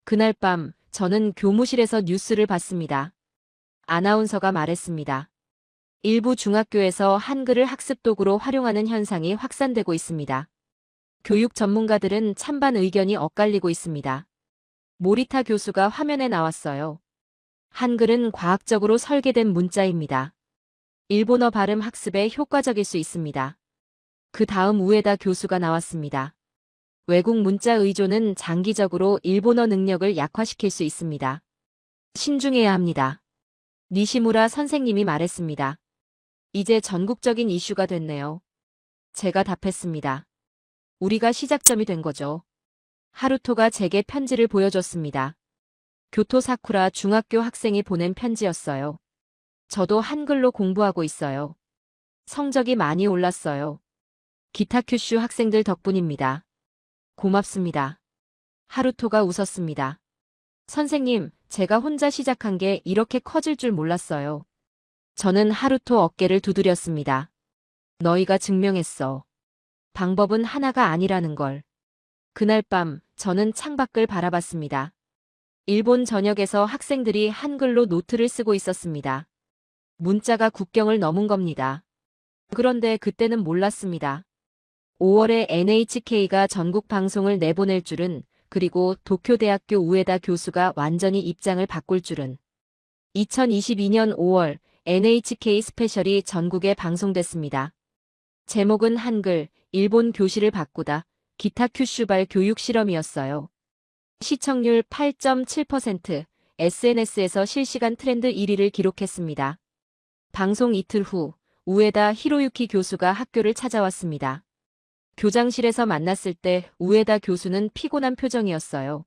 그날 밤 저는 교무실에서 뉴스를 봤습니다. 아나운서가 말했습니다. 일부 중학교에서 한글을 학습도구로 활용하는 현상이 확산되고 있습니다. 교육 전문가들은 찬반 의견이 엇갈리고 있습니다. 모리타 교수가 화면에 나왔어요. 한글은 과학적으로 설계된 문자입니다. 일본어 발음 학습에 효과적일 수 있습니다. 그 다음 우에다 교수가 나왔습니다. 외국 문자 의존은 장기적으로 일본어 능력을 약화시킬 수 있습니다. 신중해야 합니다. 니시무라 선생님이 말했습니다. 이제 전국적인 이슈가 됐네요. 제가 답했습니다. 우리가 시작점이 된 거죠. 하루토가 제게 편지를 보여줬습니다. 교토 사쿠라 중학교 학생이 보낸 편지였어요. 저도 한글로 공부하고 있어요. 성적이 많이 올랐어요. 기타 큐슈 학생들 덕분입니다. 고맙습니다. 하루토가 웃었습니다. 선생님, 제가 혼자 시작한 게 이렇게 커질 줄 몰랐어요. 저는 하루토 어깨를 두드렸습니다. 너희가 증명했어. 방법은 하나가 아니라는 걸. 그날 밤 저는 창밖을 바라봤습니다. 일본 전역에서 학생들이 한글로 노트를 쓰고 있었습니다. 문자가 국경을 넘은 겁니다. 그런데 그때는 몰랐습니다. 5월에 NHK가 전국 방송을 내보낼 줄은, 그리고 도쿄대학교 우에다 교수가 완전히 입장을 바꿀 줄은. 2022년 5월 NHK 스페셜이 전국에 방송됐습니다. 제목은 한글, 일본 교실을 바꾸다, 기타 큐슈발 교육 실험이었어요. 시청률 8.7%, SNS에서 실시간 트렌드 1위를 기록했습니다. 방송 이틀 후, 우에다 히로유키 교수가 학교를 찾아왔습니다. 교장실에서 만났을 때 우에다 교수는 피곤한 표정이었어요.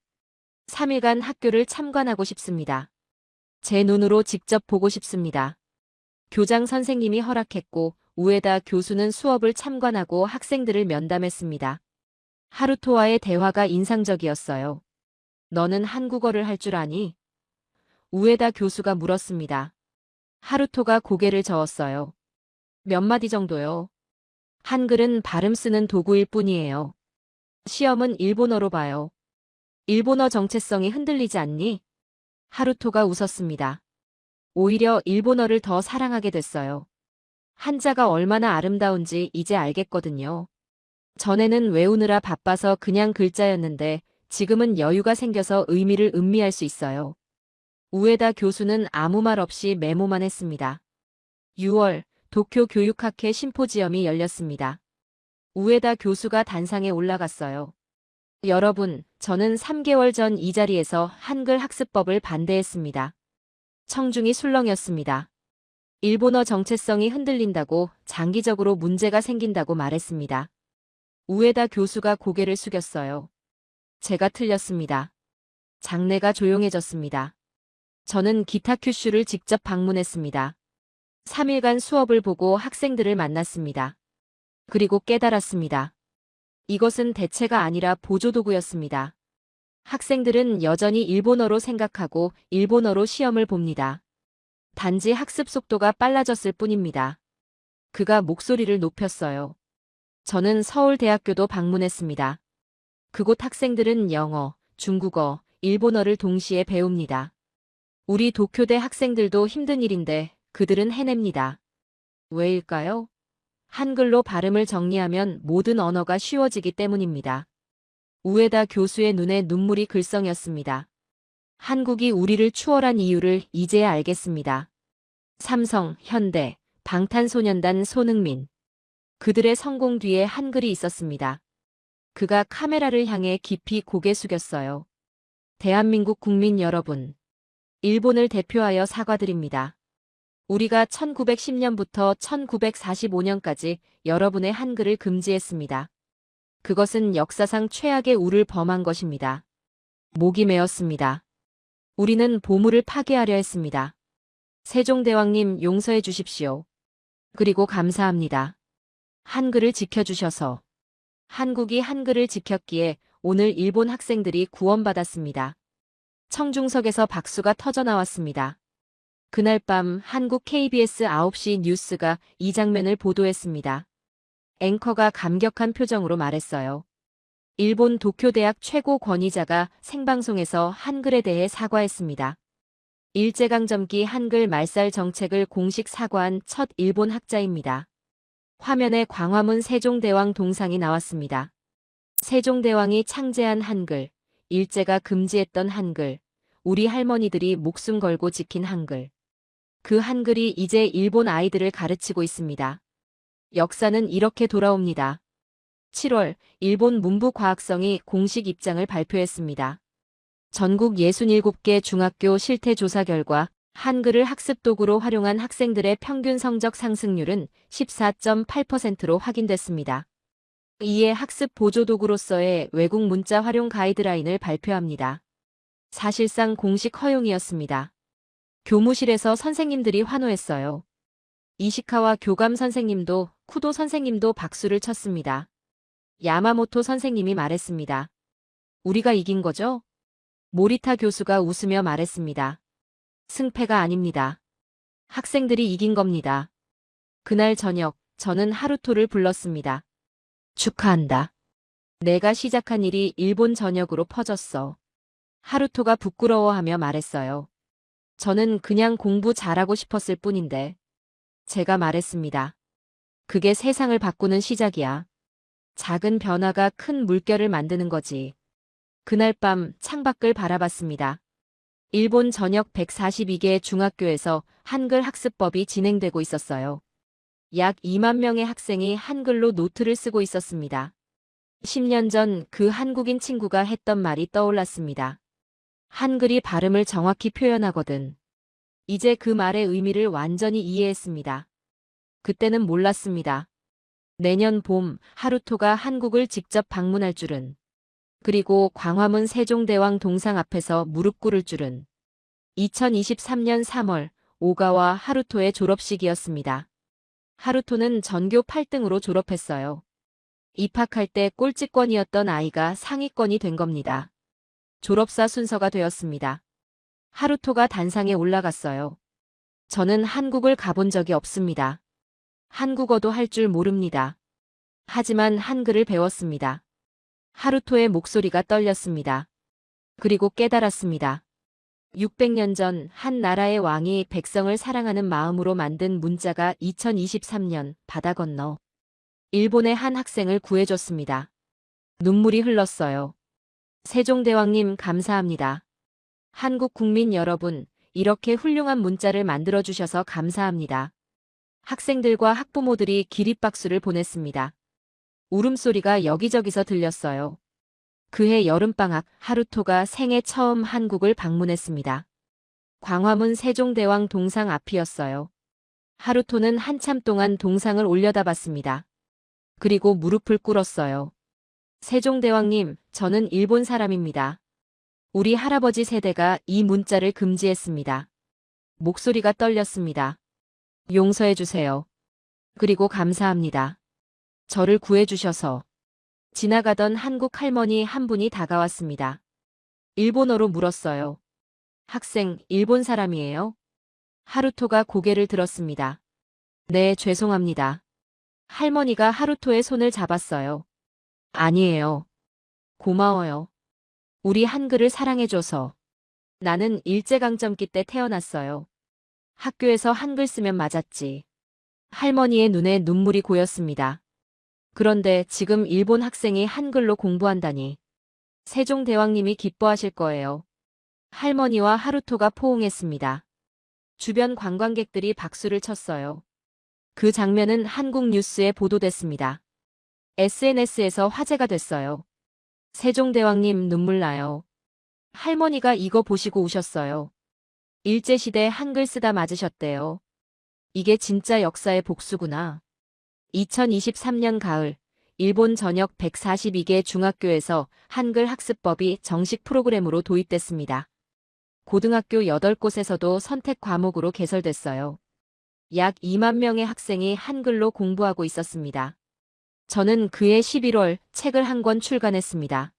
3일간 학교를 참관하고 싶습니다. 제 눈으로 직접 보고 싶습니다. 교장 선생님이 허락했고 우에다 교수는 수업을 참관하고 학생들을 면담했습니다. 하루토와의 대화가 인상적이었어요. 너는 한국어를 할 줄 아니? 우에다 교수가 물었습니다. 하루토가 고개를 저었어요. 몇 마디 정도요. 한글은 발음 쓰는 도구일 뿐이에요. 시험은 일본어로 봐요. 일본어 정체성이 흔들리지 않니? 하루토가 웃었습니다. 오히려 일본어를 더 사랑하게 됐어요. 한자가 얼마나 아름다운지 이제 알겠거든요. 전에는 외우느라 바빠서 그냥 글자였는데 지금은 여유가 생겨서 의미를 음미할 수 있어요. 우에다 교수는 아무 말 없이 메모만 했습니다. 6월 도쿄 교육학회 심포지엄이 열렸습니다. 우에다 교수가 단상에 올라갔어요. 여러분, 저는 3개월 전 이 자리에서 한글 학습법을 반대했습니다. 청중이 술렁였습니다. 일본어 정체성이 흔들린다고, 장기적으로 문제가 생긴다고 말했습니다. 우에다 교수가 고개를 숙였어요. 제가 틀렸습니다. 장내가 조용해졌습니다. 저는 기타 큐슈를 직접 방문했습니다. 3일간 수업을 보고 학생들을 만났습니다. 그리고 깨달았습니다. 이것은 대체가 아니라 보조도구였습니다. 학생들은 여전히 일본어로 생각하고 일본어로 시험을 봅니다. 단지 학습 속도가 빨라졌을 뿐입니다. 그가 목소리를 높였어요. 저는 서울대학교도 방문했습니다. 그곳 학생들은 영어, 중국어, 일본어를 동시에 배웁니다. 우리 도쿄대 학생들도 힘든 일인데 그들은 해냅니다. 왜일까요? 한글로 발음을 정리하면 모든 언어가 쉬워지기 때문입니다. 우에다 교수의 눈에 눈물이 글썽였습니다. 한국이 우리를 추월한 이유를 이제야 알겠습니다. 삼성, 현대, 방탄소년단 손흥민. 그들의 성공 뒤에 한글이 있었습니다. 그가 카메라를 향해 깊이 고개 숙였어요. 대한민국 국민 여러분. 일본을 대표하여 사과드립니다. 우리가 1910년부터 1945년까지 여러분의 한글을 금지했습니다. 그것은 역사상 최악의 우를 범한 것입니다. 목이 메었습니다. 우리는 보물을 파괴하려 했습니다. 세종대왕님 용서해 주십시오. 그리고 감사합니다. 한글을 지켜주셔서. 한국이 한글을 지켰기에 오늘 일본 학생들이 구원받았습니다. 청중석에서 박수가 터져나왔습니다. 그날 밤 한국 KBS 9시 뉴스가 이 장면을 보도했습니다. 앵커가 감격한 표정으로 말했어요. 일본 도쿄대학 최고 권위자가 생방송에서 한글에 대해 사과했습니다. 일제강점기 한글 말살 정책을 공식 사과한 첫 일본 학자입니다. 화면에 광화문 세종대왕 동상이 나왔습니다. 세종대왕이 창제한 한글, 일제가 금지했던 한글, 우리 할머니들이 목숨 걸고 지킨 한글. 그 한글이 이제 일본 아이들을 가르치고 있습니다. 역사는 이렇게 돌아옵니다. 7월, 일본 문부과학성이 공식 입장을 발표했습니다. 전국 67개 중학교 실태 조사 결과 한글을 학습 도구로 활용한 학생들의 평균 성적 상승률은 14.8%로 확인됐습니다. 이에 학습 보조 도구로서의 외국 문자 활용 가이드라인을 발표합니다. 사실상 공식 허용이었습니다. 교무실에서 선생님들이 환호했어요. 이시카와 교감 선생님도 쿠도 선생님도 박수를 쳤습니다. 야마모토 선생님이 말했습니다. 우리가 이긴 거죠? 모리타 교수가 웃으며 말했습니다. 승패가 아닙니다. 학생들이 이긴 겁니다. 그날 저녁 저는 하루토를 불렀습니다. 축하한다. 내가 시작한 일이 일본 전역으로 퍼졌어. 하루토가 부끄러워하며 말했어요. 저는 그냥 공부 잘하고 싶었을 뿐인데. 제가 말했습니다. 그게 세상을 바꾸는 시작이야. 작은 변화가 큰 물결을 만드는 거지. 그날 밤 창밖을 바라봤습니다. 일본 전역 142개 중학교에서 한글 학습법이 진행되고 있었어요. 약 2만 명의 학생이 한글로 노트를 쓰고 있었습니다. 10년 전 그 한국인 친구가 했던 말이 떠올랐습니다. 한글이 발음을 정확히 표현하거든. 이제 그 말의 의미를 완전히 이해했습니다. 그때는 몰랐습니다. 내년 봄 하루토가 한국을 직접 방문할 줄은. 그리고 광화문 세종대왕 동상 앞에서 무릎 꿇을 줄은. 2023년 3월 오가와 하루토의 졸업식이었습니다. 하루토는 전교 8등으로 졸업했어요. 입학할 때 꼴찌권이었던 아이가 상위권이 된 겁니다. 졸업사 순서가 되었습니다. 하루토가 단상에 올라갔어요. 저는 한국을 가본 적이 없습니다. 한국어도 할 줄 모릅니다. 하지만 한글을 배웠습니다. 하루토의 목소리가 떨렸습니다. 그리고 깨달았습니다. 600년 전 한 나라의 왕이 백성을 사랑하는 마음으로 만든 문자가 2023년 바다 건너 일본의 한 학생을 구해줬습니다. 눈물이 흘렀어요. 세종대왕님 감사합니다. 한국 국민 여러분, 이렇게 훌륭한 문자를 만들어주셔서 감사합니다. 학생들과 학부모들이 기립박수를 보냈습니다. 울음소리가 여기저기서 들렸어요. 그해 여름방학 하루토가 생애 처음 한국을 방문했습니다. 광화문 세종대왕 동상 앞이었어요. 하루토는 한참 동안 동상을 올려다봤습니다. 그리고 무릎을 꿇었어요. 세종대왕님, 저는 일본 사람입니다. 우리 할아버지 세대가 이 문자를 금지했습니다. 목소리가 떨렸습니다. 용서해 주세요. 그리고 감사합니다. 저를 구해주셔서. 지나가던 한국 할머니 한 분이 다가왔습니다. 일본어로 물었어요. 학생, 일본 사람이에요? 하루토가 고개를 들었습니다. 네, 죄송합니다. 할머니가 하루토의 손을 잡았어요. 아니에요. 고마워요. 우리 한글을 사랑해줘서. 나는 일제강점기 때 태어났어요. 학교에서 한글 쓰면 맞았지. 할머니의 눈에 눈물이 고였습니다. 그런데 지금 일본 학생이 한글로 공부한다니. 세종대왕님이 기뻐하실 거예요. 할머니와 하루토가 포옹했습니다. 주변 관광객들이 박수를 쳤어요. 그 장면은 한국 뉴스에 보도됐습니다. SNS에서 화제가 됐어요. 세종대왕님 눈물 나요. 할머니가 이거 보시고 우셨어요. 일제시대 한글 쓰다 맞으셨대요. 이게 진짜 역사의 복수구나. 2023년 가을, 일본 전역 142개 중학교에서 한글 학습법이 정식 프로그램으로 도입됐습니다. 고등학교 8곳에서도 선택 과목으로 개설됐어요. 약 2만 명의 학생이 한글로 공부하고 있었습니다. 저는 그해 11월 책을 한 권 출간했습니다.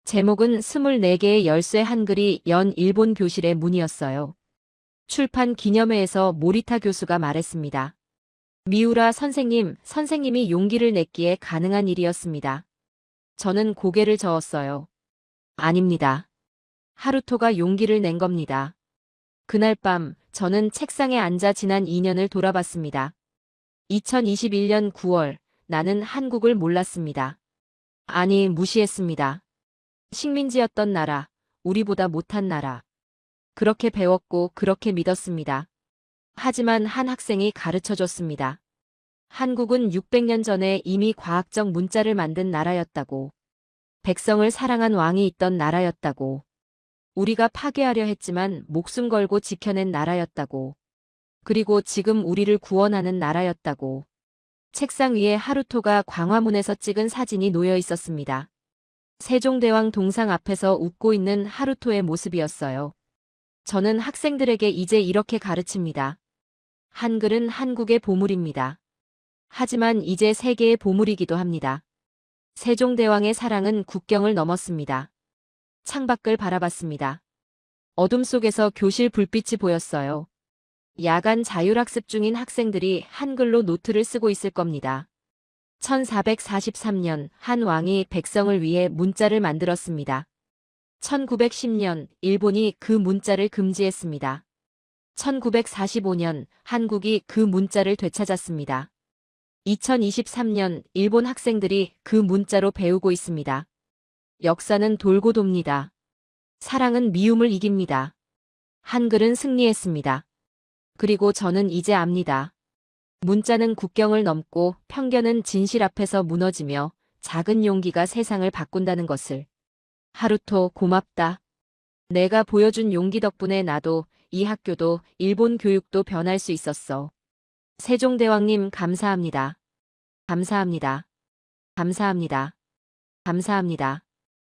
제목은 24개의 열쇠 한글이 연 일본 교실의 문이었어요. 출판 기념회에서 모리타 교수가 말했습니다. 미우라 선생님이 용기를 냈기에 가능한 일이었습니다. 저는 고개를 저었어요. 아닙니다. 하루토가 용기를 낸 겁니다. 그날 밤 저는 책상에 앉아 지난 2년을 돌아봤습니다. 2021년 9월 나는 한국을 몰랐습니다. 아니, 무시했습니다. 식민지였던 나라, 우리보다 못한 나라. 그렇게 배웠고 그렇게 믿었습니다. 하지만 한 학생이 가르쳐줬습니다. 한국은 600년 전에 이미 과학적 문자를 만든 나라였다고. 백성을 사랑한 왕이 있던 나라였다고. 우리가 파괴하려 했지만 목숨 걸고 지켜낸 나라였다고. 그리고 지금 우리를 구원하는 나라였다고. 책상 위에 하루토가 광화문에서 찍은 사진이 놓여 있었습니다. 세종대왕 동상 앞에서 웃고 있는 하루토의 모습이었어요. 저는 학생들에게 이제 이렇게 가르칩니다. 한글은 한국의 보물입니다. 하지만 이제 세계의 보물이기도 합니다. 세종대왕의 사랑은 국경을 넘었습니다. 창밖을 바라봤습니다. 어둠 속에서 교실 불빛이 보였어요. 야간 자율학습 중인 학생들이 한글로 노트를 쓰고 있을 겁니다. 1443년 한 왕이 백성을 위해 문자를 만들었습니다. 1910년 일본이 그 문자를 금지했습니다. 1945년 한국이 그 문자를 되찾았습니다. 2023년 일본 학생들이 그 문자로 배우고 있습니다. 역사는 돌고 돕니다. 사랑은 미움을 이깁니다. 한글은 승리했습니다. 그리고 저는 이제 압니다. 문자는 국경을 넘고 편견은 진실 앞에서 무너지며 작은 용기가 세상을 바꾼다는 것을. 하루토, 고맙다. 내가 보여준 용기 덕분에 나도, 이 학교도, 일본 교육도 변할 수 있었어. 세종대왕님 감사합니다. 감사합니다. 감사합니다. 감사합니다.